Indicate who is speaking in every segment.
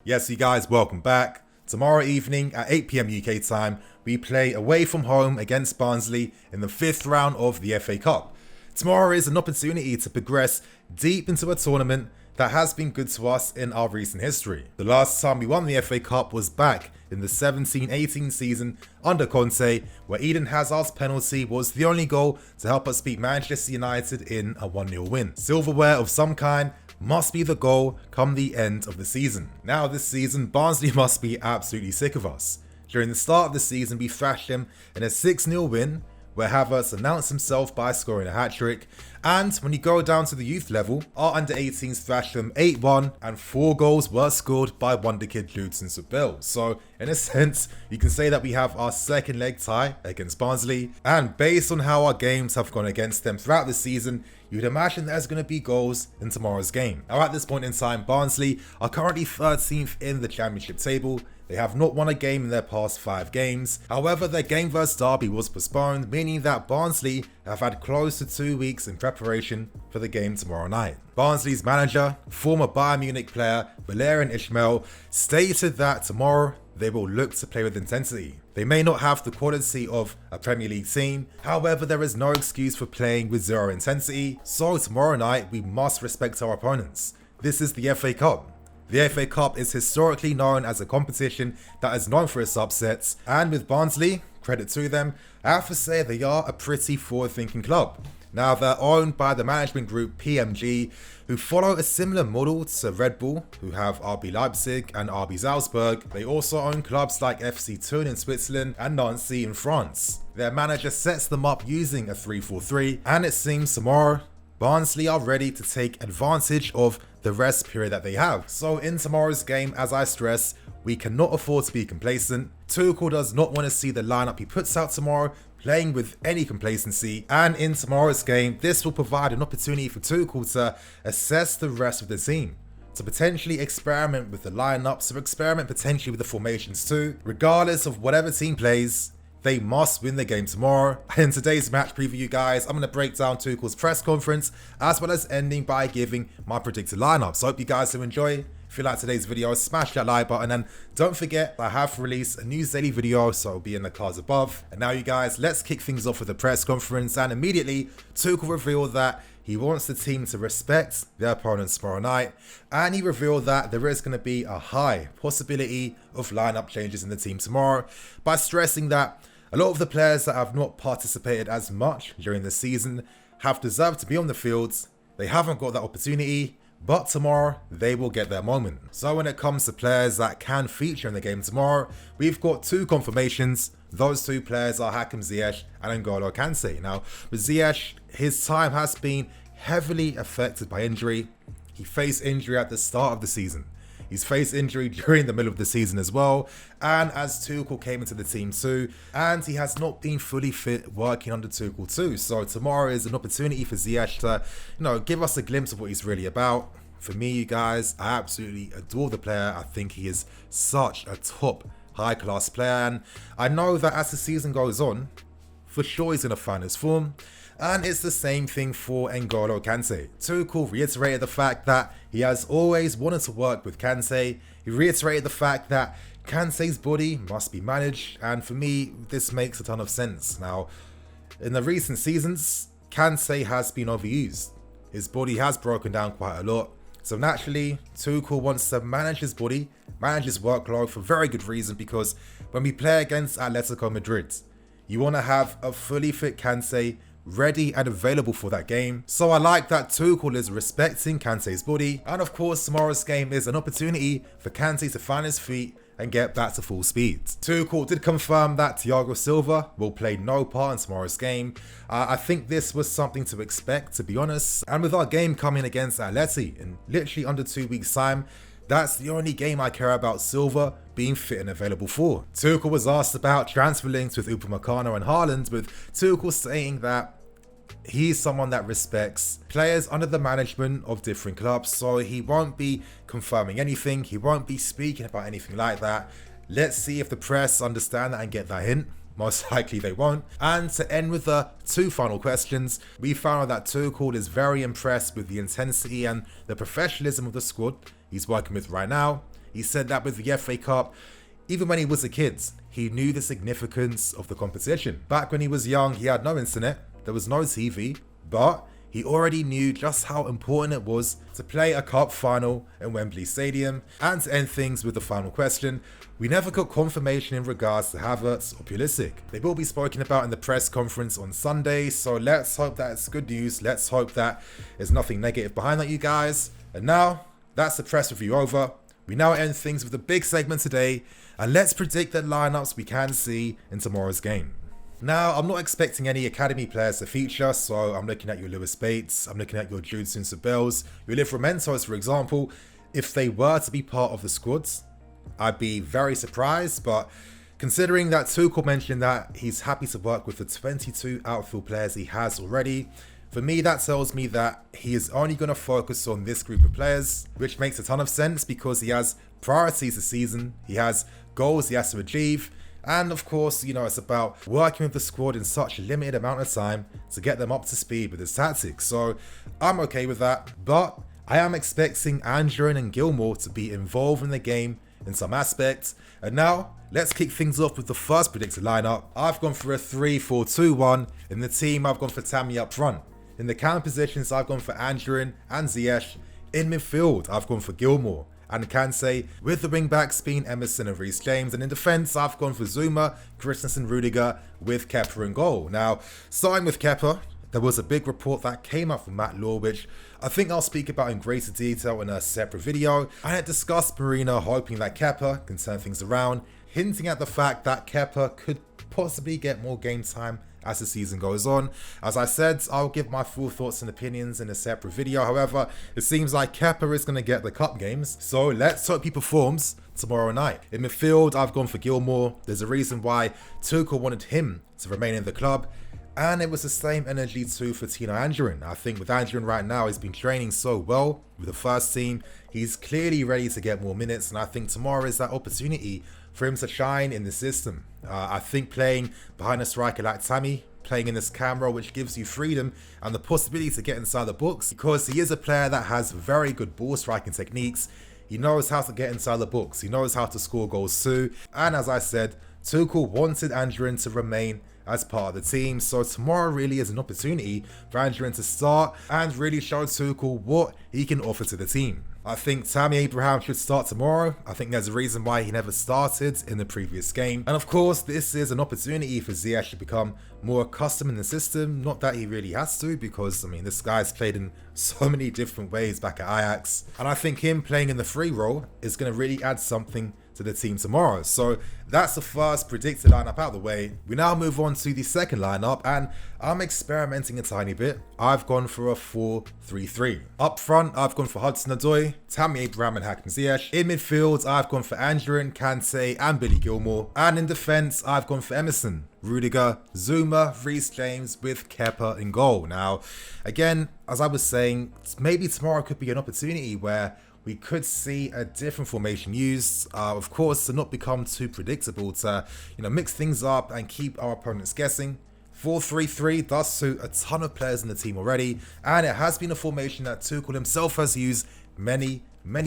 Speaker 1: Yes, you guys, welcome back. Tomorrow evening at 8 PM UK time, we play away from home against Barnsley in the 5th round of the FA Cup. Tomorrow is an opportunity to progress deep into a tournament that has been good to us in our recent history. The last time we won the FA Cup was back in the 17-18 season under Kante, where Eden Hazard's penalty was the only goal to help us beat Manchester United in a 1-0 win. Silverware of some kind must be the goal come the end of the season. Now this season, Barnsley must be absolutely sick of us. During the start of the season, we thrashed them in a 6-0 win, where Havertz announced himself by scoring a hat-trick, and when you go down to the youth level, our under-18s thrashed them 8-1, and 4 goals were scored by wonderkid Luton Subel. So in a sense, you can say that we have our second leg tie against Barnsley, and based on how our games have gone against them throughout the season, you'd imagine there's going to be goals in tomorrow's game. Now at this point in time, Barnsley are currently 13th in the championship table. They have not won a game in their past 5 games. However, their game versus Derby was postponed, meaning that Barnsley have had close to 2 weeks in preparation for the game tomorrow night. Barnsley's manager, former Bayern Munich player Valérien Ismaël, stated that tomorrow they will look to play with intensity. They may not have the quality of a Premier League team, however there is no excuse for playing with zero intensity, so tomorrow night we must respect our opponents. This is the FA Cup. The FA Cup is historically known as a competition that is known for its upsets, and with Barnsley, credit to them, I have to say they are a pretty forward-thinking club. Now they're owned by the management group PMG, who follow a similar model to Red Bull, who have RB Leipzig and RB Salzburg. They also own clubs like FC Thun in Switzerland and Nancy in France. Their manager sets them up using a 3-4-3, and it seems tomorrow Barnsley are ready to take advantage of the rest period that they have. So in tomorrow's game, as I stress, we cannot afford to be complacent. Tuchel does not want to see the lineup he puts out tomorrow playing with any complacency, and in tomorrow's game, this will provide an opportunity for Tuchel to assess the rest of the team, to potentially experiment with the lineups, or experiment potentially with the formations too. Regardless of whatever team plays, they must win the game tomorrow. In today's match preview, guys, I'm going to break down Tuchel's press conference, as well as ending by giving my predicted lineup. So I hope you guys do enjoy. If you like today's video, smash that like button, and don't forget I have released a new daily video, so it'll be in the cards above. And now you guys, let's kick things off with the press conference, and immediately Tuchel revealed that he wants the team to respect their opponents tomorrow night, and he revealed that there is going to be a high possibility of lineup changes in the team tomorrow, by stressing that a lot of the players that have not participated as much during the season have deserved to be on the fields. They haven't got that opportunity, but tomorrow they will get their moment. So when it comes to players that can feature in the game tomorrow, we've got 2 confirmations. Those 2 players are Hakim Ziyech and N'Golo Kante. Now with Ziyech, his time has been heavily affected by injury. He faced injury at the start of the season. He's faced injury during the middle of the season as well, and as Tuchel came into the team too, and he has not been fully fit working under Tuchel too. So tomorrow is an opportunity for Ziyech to, give us a glimpse of what he's really about. For me, you guys, I absolutely adore the player. I think he is such a top high-class player, and I know that as the season goes on, for sure he's going to find his form. And it's the same thing for N'Golo Kante. Tuchel reiterated the fact that he has always wanted to work with Kante. He reiterated the fact that Kante's body must be managed, and for me, this makes a ton of sense. Now, in the recent seasons, Kante has been overused. His body has broken down quite a lot. So naturally, Tuchel wants to manage his body, manage his workload for very good reason, because when we play against Atletico Madrid, you want to have a fully fit Kante ready and available for that game. So I like that Tuchel is respecting Kante's body, and of course tomorrow's game is an opportunity for Kante to find his feet and get back to full speed. Tuchel did confirm that Thiago Silva will play no part in tomorrow's game. I think this was something to expect, to be honest, and with our game coming against Atleti in literally under 2 weeks time, that's the only game I care about Silva being fit and available for. Tuchel was asked about transfer links with Upamecano and Haaland, with Tuchel saying that he's someone that respects players under the management of different clubs, so he won't be confirming anything, he won't be speaking about anything like that. Let's see if the press understand that and get that hint. Most likely they won't. And to end with the 2 final questions, we found out that Tuchel is very impressed with the intensity and the professionalism of the squad he's working with right now. He said that with the FA Cup, even when he was a kid, he knew the significance of the competition. Back when he was young, he had no internet, there was no TV, but he already knew just how important it was to play a cup final in Wembley Stadium. And to end things with the final question, we never got confirmation in regards to Havertz or Pulisic. They will be spoken about in the press conference on Sunday, so let's hope that it's good news. Let's hope that there's nothing negative behind that, you guys. And now, that's the press review over. We now end things with a big segment today, and let's predict the lineups we can see in tomorrow's game. Now, I'm not expecting any academy players to feature, so I'm looking at your Lewis Bates, I'm looking at your Jude Soonsup-Bells, your Livramentos, for example. If they were to be part of the squads, I'd be very surprised, but considering that Tuchel mentioned that he's happy to work with the 22 outfield players he has already, for me that tells me that he is only going to focus on this group of players, which makes a ton of sense because he has priorities this season, he has goals he has to achieve, and of course, you know, it's about working with the squad in such a limited amount of time to get them up to speed with his tactics. So I'm okay with that, but I am expecting Anjorin and Gilmour to be involved in the game in some aspects. And now, let's kick things off with the first predicted lineup. I've gone for a 3-4-2-1. In the team, I've gone for Tammy up front. In the counter positions, I've gone for Anjorin and Ziyech. In midfield, I've gone for Gilmour and Kante, with the wing backs being Emerson and Reece James. And in defence, I've gone for Zouma, Christensen, Rudiger, with Kepa in goal. Now, starting with Kepa, there was a big report that came up from Matt Law, which I think I'll speak about in greater detail in a separate video. And it discussed Mourinho hoping that Kepa can turn things around, hinting at the fact that Kepa could possibly get more game time as the season goes on. As I said, I'll give my full thoughts and opinions in a separate video. However, it seems like Kepa is going to get the cup games, so let's hope he performs tomorrow night. In midfield, I've gone for Gilmour. There's a reason why Tuchel wanted him to remain in the club, and it was the same energy too for Tino Anjorin. I think with Anjorin right now, he's been training so well with the first team. He's clearly ready to get more minutes, and I think tomorrow is that opportunity for him to shine in the system. I think playing behind a striker like Tammy, playing in this camera, which gives you freedom and the possibility to get inside the box, because he is a player that has very good ball striking techniques. He knows how to get inside the box. He knows how to score goals too. And as I said, Tuchel wanted Anjorin to remain as part of the team. So tomorrow really is an opportunity for Anjorin to start and really show Tuchel what he can offer to the team. I think Tammy Abraham should start tomorrow. I think there's a reason why he never started in the previous game. And of course, this is an opportunity for Ziyech to become more accustomed in the system. Not that he really has to, because, I mean, this guy's played in so many different ways back at Ajax. And I think him playing in the free role is going to really add something to the team tomorrow. So that's the first predicted lineup out of the way. We now move on to the second lineup, and I'm experimenting a tiny bit. I've gone for a 4-3-3. Up front, I've gone for Hudson-Odoi, Tammy Abraham and Hakim Ziyech. In midfield, I've gone for Anjorin, Kante and Billy Gilmour. And in defence, I've gone for Emerson, Rudiger, Zouma, Reece James with Kepa in goal. Now, again, as I was saying, maybe tomorrow could be an opportunity where we could see a different formation used, of course, to not become too predictable, to mix things up and keep our opponents guessing. 4-3-3 does suit a ton of players in the team already, and it has been a formation that Tuchel himself has used many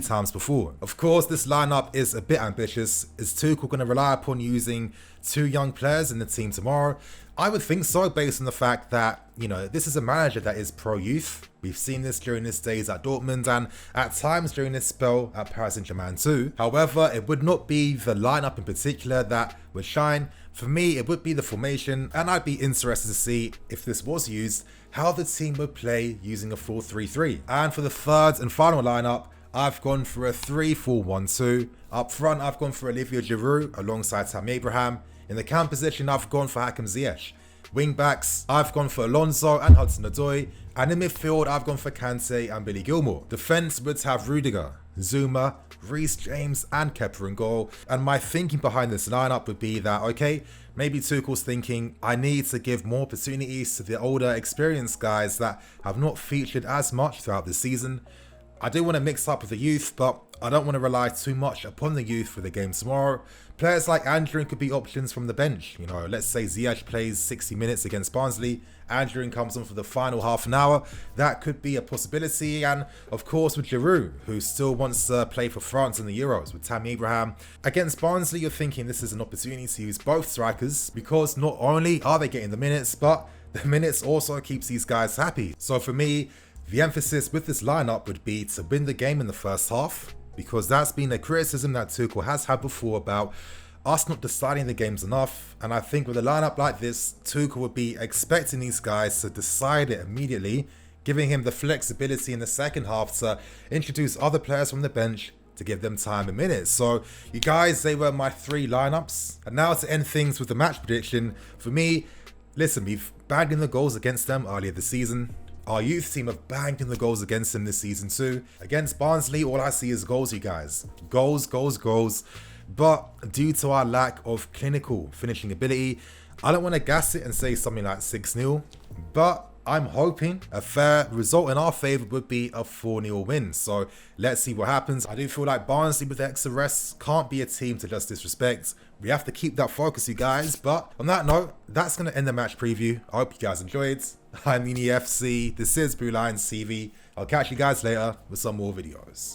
Speaker 1: times before. Of course, this lineup is a bit ambitious. Is Tuchel going to rely upon using two young players in the team tomorrow? I would think so, based on the fact that, this is a manager that is pro-youth. We've seen this during his days at Dortmund and at times during this spell at Paris Saint-Germain too. However, it would not be the lineup in particular that would shine. For me, it would be the formation, and I'd be interested to see, if this was used, how the team would play using a 4-3-3. And for the third and final lineup, I've gone for a 3-4-1-2. Up front, I've gone for Olivier Giroud alongside Tammy Abraham. In the camp position, I've gone for Hakim Ziyech. Wing backs, I've gone for Alonso and Hudson-Odoi. And in midfield, I've gone for Kante and Billy Gilmour. Defence would have Rudiger, Zouma, Reece James and Kepa in goal. And my thinking behind this lineup would be that, okay, maybe Tuchel's thinking, I need to give more opportunities to the older, experienced guys that have not featured as much throughout the season. I do want to mix up with the youth, but I don't want to rely too much upon the youth for the game tomorrow. Players like Anjorin could be options from the bench. You know, let's say Ziyech plays 60 minutes against Barnsley, Anjorin comes on for the final half an hour. That could be a possibility. And of course with Giroud, who still wants to play for France in the Euros with Tammy Abraham. Against Barnsley, you're thinking this is an opportunity to use both strikers, because not only are they getting the minutes, but the minutes also keeps these guys happy. So for me, the emphasis with this lineup would be to win the game in the first half, because that's been a criticism that Tuchel has had before about us not deciding the games enough. And I think with a lineup like this, Tuchel would be expecting these guys to decide it immediately, giving him the flexibility in the second half to introduce other players from the bench to give them time and minutes. So you guys, they were my 3 lineups. And now to end things with the match prediction, for me, listen, we've banged in the goals against them earlier this season. Our youth team have banged in the goals against them this season too. Against Barnsley, all I see is goals, you guys. Goals, goals, goals. But due to our lack of clinical finishing ability, I don't want to gas it and say something like 6-0. But I'm hoping a fair result in our favour would be a 4-0 win. So let's see what happens. I do feel like Barnsley with the extra rest can't be a team to just disrespect. We have to keep that focus, you guys. But on that note, that's going to end the match preview. I hope you guys enjoyed. I'm EFC. This is Blue Lions TV. I'll catch you guys later with some more videos.